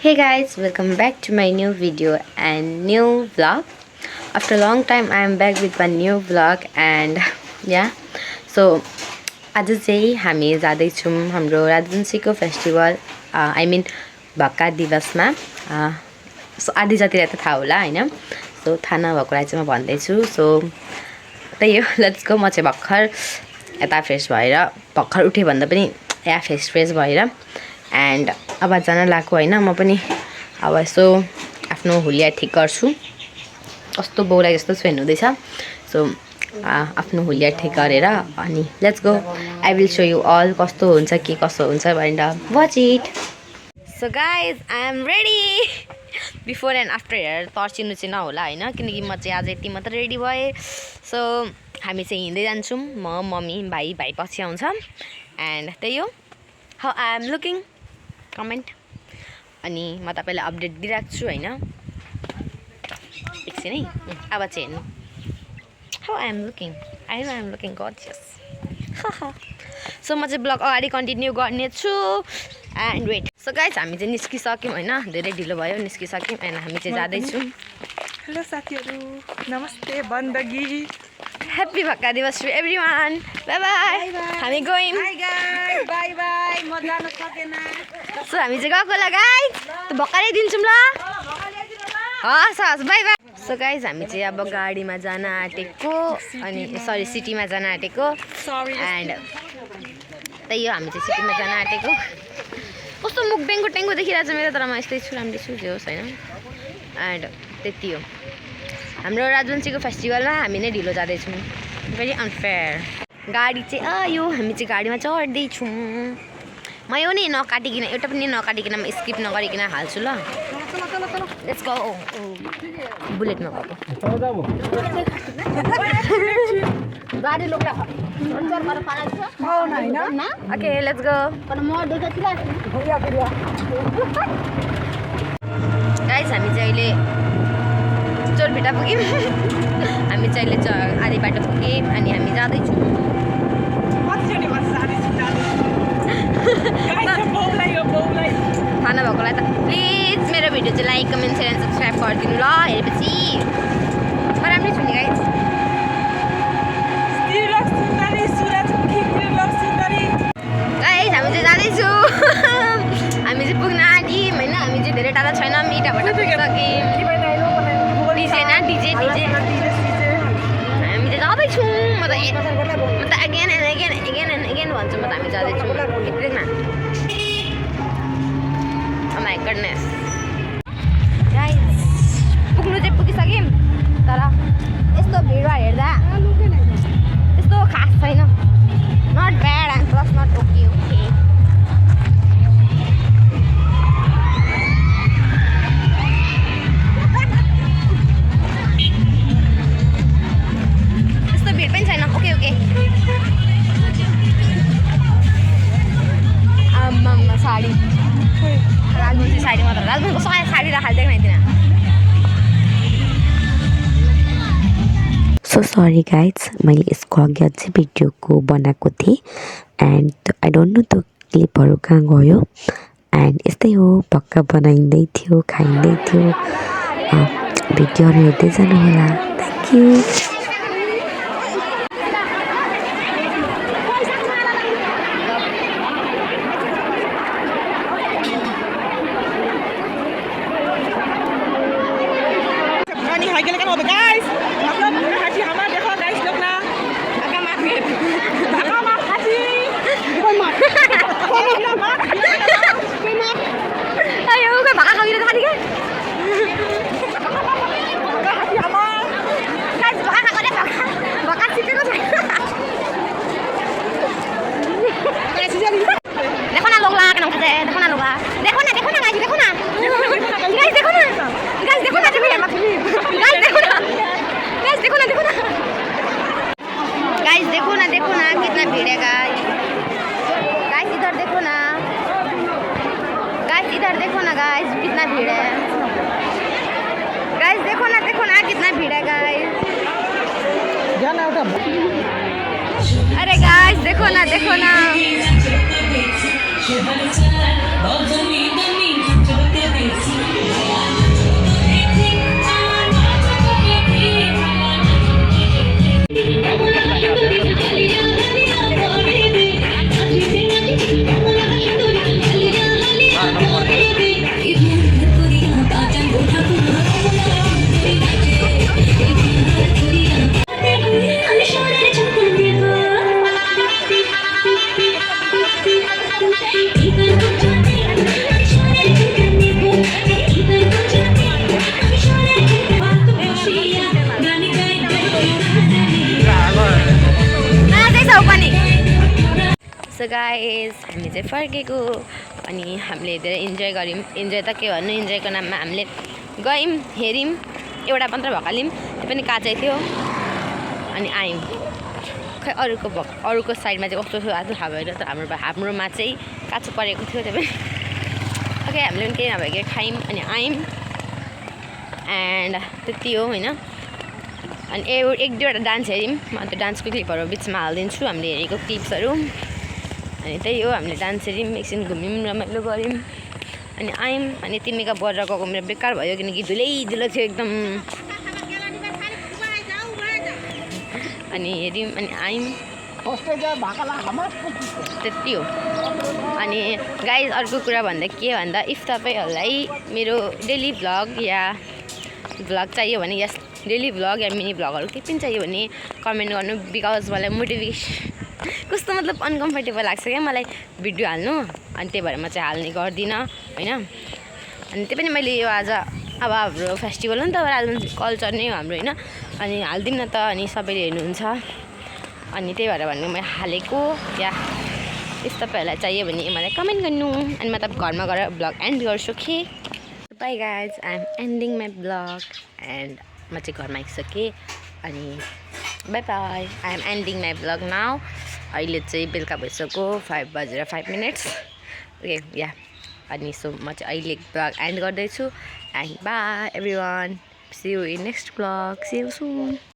Hey guys, welcome back to my new video and new vlog. After a long time I am back with my new vlog and yeah. So आज चाहिँ हामी जाँदै छौं हाम्रो राजवंशीको festival I mean भक्का दिवसमा so आधी जतिलाई त थाहा होला हैन सो थाहा नभएकोलाई चाहिँ म भन्दै छु सो त्यही हो लेट्स गो म चाहिँ भर्खर यता फ्रेस भएर भर्खर उठे भन्दा पनि या फ्रेस भएर एन्ड अब जान लाग्यो हैन म पनि अब यसो आफ्नो हुलिया ठीक गर्छु कस्तो बौला जस्तो फेन हुँदैछ सो आफ्नो हुलिया ठीक गरेर अनि let's go I will show you all कस्तो हुन्छ के कसो हुन्छ भनेर watch it so guys I am ready before and after हेरेर तर्सिनु चाहिँ नहोला हैन किनकि म चाहिँ आज यति मात्र रेडी भए सो हामी चाहिँ हिँड्दै जान्छौं म मम्मी भाइ पछि आउँछ एन्ड त्यही हो how I am looking comment अनि म तपाईलाई अपडेट दिइराख्छु हैन एकछिन है अब चाहिँ हेर्नु how I am looking I know I am looking gorgeous so म चाहिँ ब्लग अगाडि कन्टिन्यू गर्ने छु एन्ड वेट सो गाइस हामी चाहिँ निस्किसक्यौं हैन धेरै ढिलो भयो निस्किसक्यौं एन्ड हामी चाहिँ जाँदै छौं हेलो साथीहरु नमस्ते बन्दगी ह्यापी भक्का दिवस टु एभ्रीवन बाइ बाइ हामी गयौं हाय गाइस बाइ बाइ म जान सकेन सो हामी चाहिँ गएको ल गाइस त भक्काले दिन्छौं ल हस् हस् बाइ बाइ सो गाइस हामी चाहिँ अब गाडीमा जान आँटेको अनि सरी सिटीमा जान आँटेको एन्ड त्यही हो हामी चाहिँ सिटीमा जान आँटेको कस्तो मुख बेङ्गो टेङ्गो देखिरहेछ मेरो तर म यस्तै छु राम्रै छु जे होस् हैन एन्ड त्यति हो हाम्रो राजवंशीको फेस्टिभलमा हामी नै ढिलो जाँदैछौँ भेरी अनफेयर गाडी चाहिँ यो हामी चाहिँ गाडीमा चढ्दैछौँ म यो नि नकाटिकन एउटा पनि नकाटिकन म स्किप नगरिकन हाल्छु ल लेट्स गो बुलेटमा गएको गाडी लोक्ला ओके लेट्स गो गाइस हामी चाहिँ अहिले चोरभिटा पुग्यौँ हामी चाहिँ अहिले आधी बाटो पुग्यौँ अनि हामी जाँदैछौँ थाहा नभएकोलाई त प्लिज मेरो भिडियो चाहिँ like comment share and subscribe गरिदिनु ल हेरेपछि राम्रै छु नि गाइस गाइस हामी चाहिँ जाँदैछु हामी चाहिँ पुग्न आँट्यौँ होइन हामी चाहिँ धेरै टाढा छैन मिठाबाट पुगिसक्यौँ डिजे न डिजे हामी चाहिँ जाँदैछौँ म त अगेन एन्ड अगेन भन्छु म त हामी जाँदैछौँ भित्रैमा माई गडनेस गाइस पुग्नु चाहिँ पुगिसक्यौँ तर यस्तो भिडभाड हेर्दा यस्तो खास छैन not bad and plus not okay okay त्यस्तो भिड पनि छैन ओके ओके आम्मा साडी राजवंशी साडी मात्र राजवंशीको साडी राखाल्दैन हैन सो सरी गाइज मैले यसको अघि अझै भिडियोको बनाएको थिएँ एन्ड आई डोन्ट नो त्यो क्लिपहरू कहाँ गयो एन्ड यस्तै हो भक्का बनाइँदै थियो खाइँदै थियो भिडियोहरू हेर्दै जानु होला थ्याङ्क यू देखो ना कितना भीड़ है गाइस गाइस इधर देखो ना गाइस इधर देखो ना गाइस कितना भीड़ है गाइस देखो ना कितना भीड़ है गाइस अरे गाइस देखो ना गाइज हामी चाहिँ फर्केको अनि हामीले धेरै इन्जोय गऱ्यौँ इन्जोय त के भन्नु इन्जोयको नाममा हामीले गयौँ हेऱ्यौँ एउटा मात्र भकाल्यौँ त्यो पनि काचै थियो अनि आयौँ खै अरूको साइडमा चाहिँ कस्तो थियो थाहा भएन तर हाम्रोमा चाहिँ काँचो परेको थियो त्यो पनि ओके हामीले पनि केही नभएको खायौँ अनि आयौँ एन्ड त्यति हो होइन अनि एक दुईवटा डान्स हेऱ्यौँ म त्यो डान्सको क्लिपहरू बिचमा हालिदिन्छु हामीले हेरेको क्लिप्सहरू अनि त्यही हो हामीले डान्स हेऱ्यौँ एकछिन घुम्यौँ रमाइलो गऱ्यौँ अनि आयौँ अनि तिमीका बजार गएको मेरो बेकार भयो किनकि धुलो थियो एकदम अनि हेऱ्यौँ अनि आयौँ त्यति हो अनि गाइज अर्को कुरा भन्दा के भन्दा इफ तपाईँहरूलाई मेरो डेली भ्लग या भ्लग चाहियो भने यस डेली भ्लग या मिनी भ्लगहरू के पनि चाहियो भने कमेन्ट गर्नु बिकज मलाई मोटिभेसन कस्तो मतलब अनकम्फर्टेबल लाग्छ क्या मलाई भिडियो हाल्नु अनि त्यही भएर म चाहिँ हाल्ने गर्दिनँ होइन अनि त्यही पनि मैले यो आज अब हाम्रो फेस्टिभल हो नि त राजवंशी कल्चर नै हो हाम्रो होइन अनि हालिदिउँ न त अनि सबैले हेर्नुहुन्छ अनि त्यही भएर भन्नु मैले हालेको या इफ तपाईँहरूलाई चाहियो भने मलाई कमेन्ट गर्नु अनि म तपाईँ घरमा गएर भ्लग एन्ड गर्छु कि bye guys I am ending my vlog end म चाहिँ घरमा आइसकेँ अनि bye bye I am ending my vlog now अहिले चाहिँ बेलुका भइसक्यो 5:05 ओके या अनि सो म चाहिँ अहिले भ्लग एन्ड गर्दैछु and bye everyone see you in next vlog see you soon